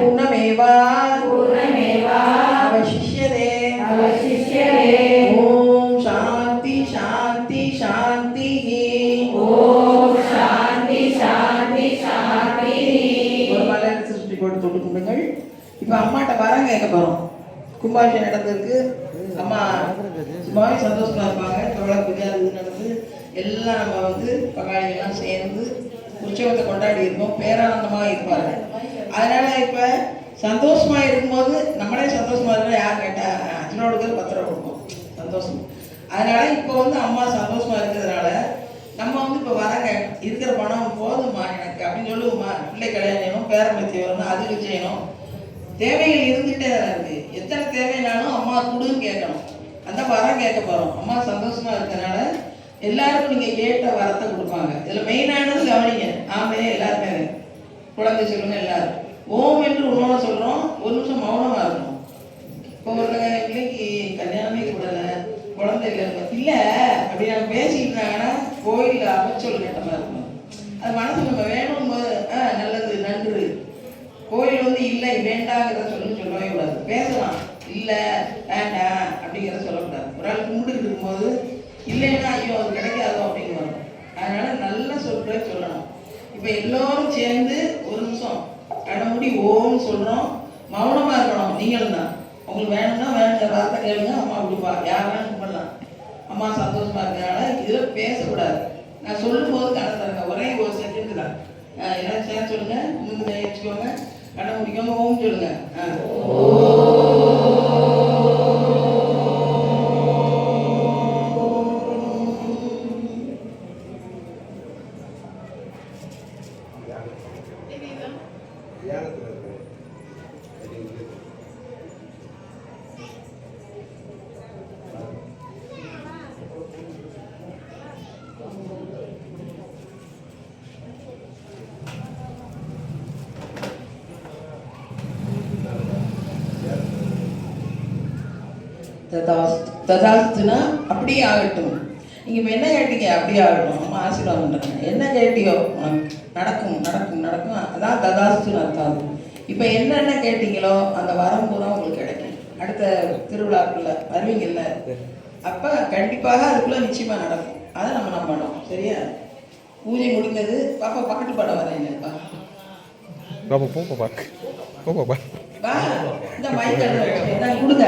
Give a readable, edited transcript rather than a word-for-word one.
पूर्णमेवा अवशिष्यते ओम शांति शांति शांति ஒரு மலர் சிருஷ்டி போட்டு தொட்டு கும்பிடுங்கள். இப்போ அம்மாட்ட வரம் கேட்க போறோம். கும்பாபிஷேகம் நடந்திருக்கு. அம்மா சும்மாவே சந்தோஷமா இருப்பாங்க. கவலை பூஜை அது நடந்து எல்லாம் நம்ம பகாளிகள்லாம் சேர்ந்து உற்சவத்தை கொண்டாடி இருக்கோம். பேரானந்தமாக இருப்பாங்க. அதனால இப்போ சந்தோஷமா இருக்கும்போது நம்மளே சந்தோஷமா இருக்கோம். யார் கேட்டால் அர்ஜுனோடுக்கு 10 ரூபா கொடுப்போம் சந்தோஷம். அதனால இப்போ அம்மா சந்தோஷமா இருக்கிறதுனால நம்ம இப்போ வர இருக்கிற பணம் போதுமா எனக்கு அப்படின்னு சொல்லுவோம்மா. பிள்ளை கல்யாணம் செய்யணும், பேரம்பத்தி வரணும், அதுக்கு செய்யணும், தேவைகள் இருந்துகிட்டே தான் இருக்கு. எத்தனை தேவைனாலும் அம்மா கொடுன்னு கேட்கணும். அந்த வரம் கேட்க போகிறோம். அம்மா சந்தோஷமா இருக்கிறதுனால எல்லாருக்கும் நீங்கள் கேட்ட வரத்தை கொடுப்பாங்க. இதில் மெயினானது கவனிங்க. ஆமே எல்லாருமே குழந்தை சொல்லுங்க. எல்லாரும் ஓம் என்று உணவை சொல்கிறோம். ஒரு நிமிஷம் மௌனமாக இருக்கணும். இப்போ ஒரு பிள்ளைக்கு கல்யாணமே கூடலை, குழந்தை இல்லை அப்படி நம்ம பேசிக்கிட்டு இருந்தாங்கன்னா கோயிலில் அமைச்சொல் கேட்ட மாதிரி இருக்கணும். அது மனசு நம்ம வேணும் போது நல்லது நன்று. கோயில் இல்லை வேண்டாங்கிறத சொல்லவே கூடாது. பேசலாம், இல்லை வேண்டாம் அப்படிங்கிறத சொல்லக்கூடாது. ஒரு ஆள் கும்பிட்டு இருக்கும்போது இல்லைன்னா ஐயோ அது கிடைக்காதோ அப்படின்னு வரும். அதனால நல்ல சொற்களை சொல்லணும். இப்போ எல்லோரும் சேர்ந்து ஒரு நிமிஷம் கடமுடி ஓன்னு சொல்கிறோம். மௌனமாக இருக்கணும். நீங்களும் தான். உங்களுக்கு வேணும்னா வேணுங்கிற வார்த்தை கேளுங்க. அம்மா கொடுப்பா. யார் வேணும் கும்பிடலாம். அம்மா சந்தோஷமா இருக்கிறனால இதில் பேசக்கூடாது. நான் சொல்லும்போது கணக்கு தருங்க. ஒரே ஒரு செகண்ட் தான். எல்லாம் சேர்ந்து சொல்லுங்க. இன்னும் வச்சுக்கோங்க. கண்ணை முடிக்காம ஓம் சொல்லுங்க. ததாஸ்துனா அப்படியே ஆகட்டும். நீங்கள் இப்போ என்ன கேட்டீங்க? அப்படியே ஆகட்டும். அம்மா ஆசீர்வாதம் பண்ணுறாங்க. என்ன கேட்டியோ நடக்கும் நடக்கும் நடக்கும். அதான் ததாஸ்துன்னு அர்த்தம். இப்போ என்னென்ன கேட்டீங்களோ அந்த வரம் பூரா உங்களுக்கு கிடைக்கும். அடுத்த திருவிழாக்குள்ள வருவீங்கல்ல, அப்போ கண்டிப்பாக அதுக்குள்ளே நிச்சயமாக நடக்கும். அதை நம்ம நம்பணும். சரியா? பூஜை முடிந்தது. பாப்பா பக்கத்து படம் வரேன்ப்பா. பாப்பா வா இந்த மைக் கொடுங்க.